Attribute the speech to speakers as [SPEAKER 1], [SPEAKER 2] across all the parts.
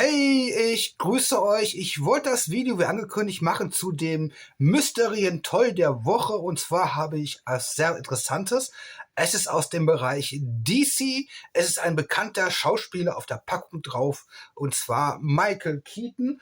[SPEAKER 1] Hey, ich grüße euch. Ich wollte das Video wie angekündigt machen zu dem Mysterien Toy der Woche. Und zwar habe ich etwas sehr Interessantes. Es ist aus dem Bereich DC. Es ist ein bekannter Schauspieler auf der Packung drauf. Und zwar Michael Keaton.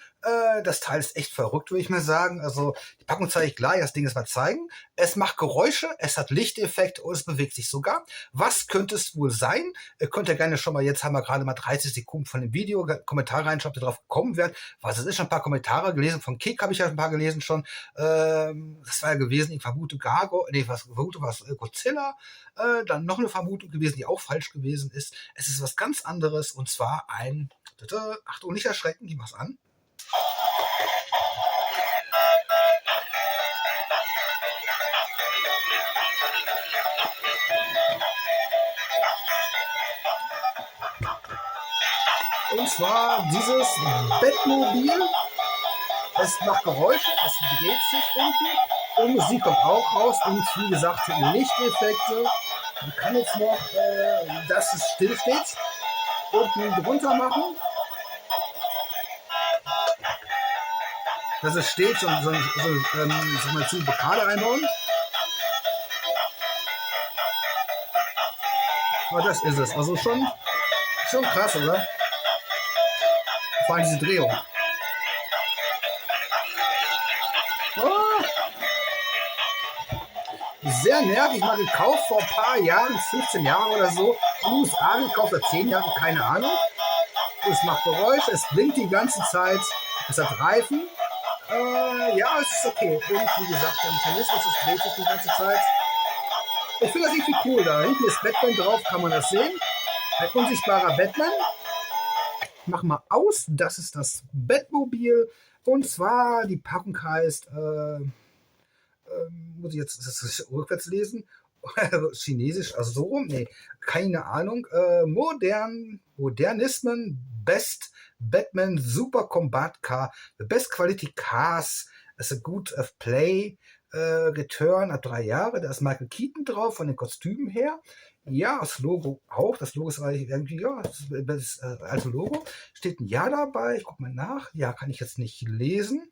[SPEAKER 1] Das Teil ist echt verrückt, würde ich mal sagen. Also die Packung zeige ich gleich. Das Ding ist mal zeigen. Es macht Geräusche, es hat Lichteffekte und es bewegt sich sogar. Was könnte es wohl sein? Ihr könnt ja gerne schon mal, jetzt haben wir gerade mal 30 Sekunden von dem Video, Kommentare reinschauen, ob ihr drauf kommen werdet. Was es ist, schon ein paar Kommentare gelesen. Von Kick habe ich ja ein paar gelesen schon. Das war ja gewesen, ich vermute Godzilla. Dann noch eine Vermutung gewesen, die auch falsch gewesen ist. Es ist was ganz anderes und zwar ein, Achtung, nicht erschrecken, ich mach's an. Und zwar dieses Bettmobil. Es macht Geräusche, es dreht sich unten und Musik kommt auch raus und wie gesagt Lichteffekte. Man kann jetzt noch, dass es still steht, unten drunter machen. Dass es steht, so mal zu Vokale einbauen. Aber das ist es. Also schon krass, oder? Vor allem diese Drehung. Oh. Sehr nervig, mal gekauft vor ein paar Jahren, 15 Jahre oder so. In den USA gekauft, vor 10 Jahren, keine Ahnung. Es macht Geräusche, es blinkt die ganze Zeit, es hat Reifen. Ja, es ist okay. Und wie gesagt, der Mechanismus, es dreht sich die ganze Zeit. Ich finde das irgendwie cool. Da hinten ist Batman drauf, kann man das sehen. Ein unsichtbarer Batman. Ich mache mal aus, das ist das Batmobil. Und zwar, die Packung heißt, muss ich jetzt das rückwärts lesen? Chinesisch, also so rum? Nee, keine Ahnung. Modernismen, Best Batman Super Combat Car, the best quality cars, as a good of play, Return ab 3 Jahre. Da ist Michael Keaton drauf, von den Kostümen her. Ja, das Logo auch. Das Logo ist irgendwie, ja, das alte Logo. Steht ein Jahr dabei. Ich gucke mal nach. Ja, kann ich jetzt nicht lesen.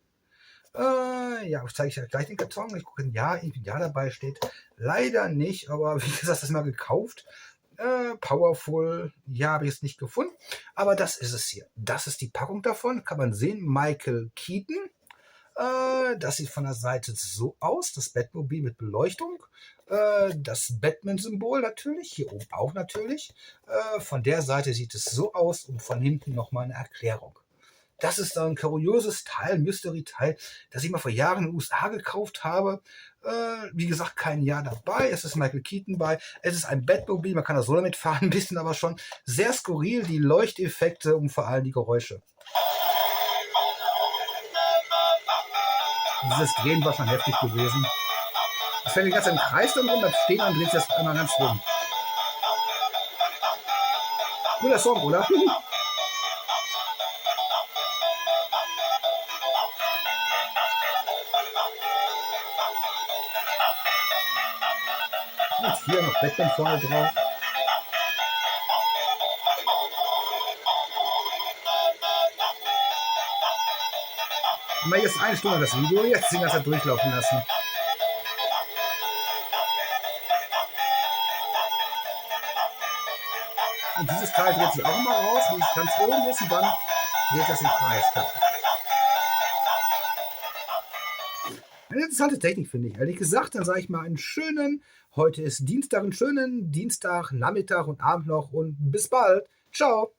[SPEAKER 1] Ja, ich zeige euch ja gleich den Karton. Ich gucke, ja, irgendwie ein Jahr dabei steht. Leider nicht, aber wie gesagt, das ist mal gekauft. Powerful, ja, habe ich jetzt nicht gefunden. Aber das ist es hier. Das ist die Packung davon. Kann man sehen. Michael Keaton. Das sieht von der Seite so aus. Das Batmobil mit Beleuchtung. Das Batman-Symbol natürlich. Hier oben auch natürlich. Von der Seite sieht es so aus und von hinten nochmal eine Erklärung. Das ist ein kurioses Teil, Mystery-Teil, das ich mal vor Jahren in den USA gekauft habe. Wie gesagt, kein Jahr dabei. Es ist Michael Keaton bei. Es ist ein Batmobil, man kann da so damit fahren, ein bisschen, aber schon sehr skurril. Die Leuchteffekte und vor allem die Geräusche. Dieses Drehen war schon heftig gewesen. Es fällt die ganze Zeit im Kreis dann rum, beim Stehen und dreht sich das einmal ganz rum. Cooler Song, oder? Und hier noch Batman vorne drauf. Mal jetzt 1 Stunde das Video, jetzt die ganze Zeit durchlaufen lassen. Und dieses Teil dreht sich auch mal raus, wie es ganz oben ist, und dann dreht das im Kreis. Eine interessante Technik, finde ich. Ehrlich gesagt, dann sage ich mal heute ist Dienstag, einen schönen Dienstag, Nachmittag und Abend noch und bis bald. Ciao.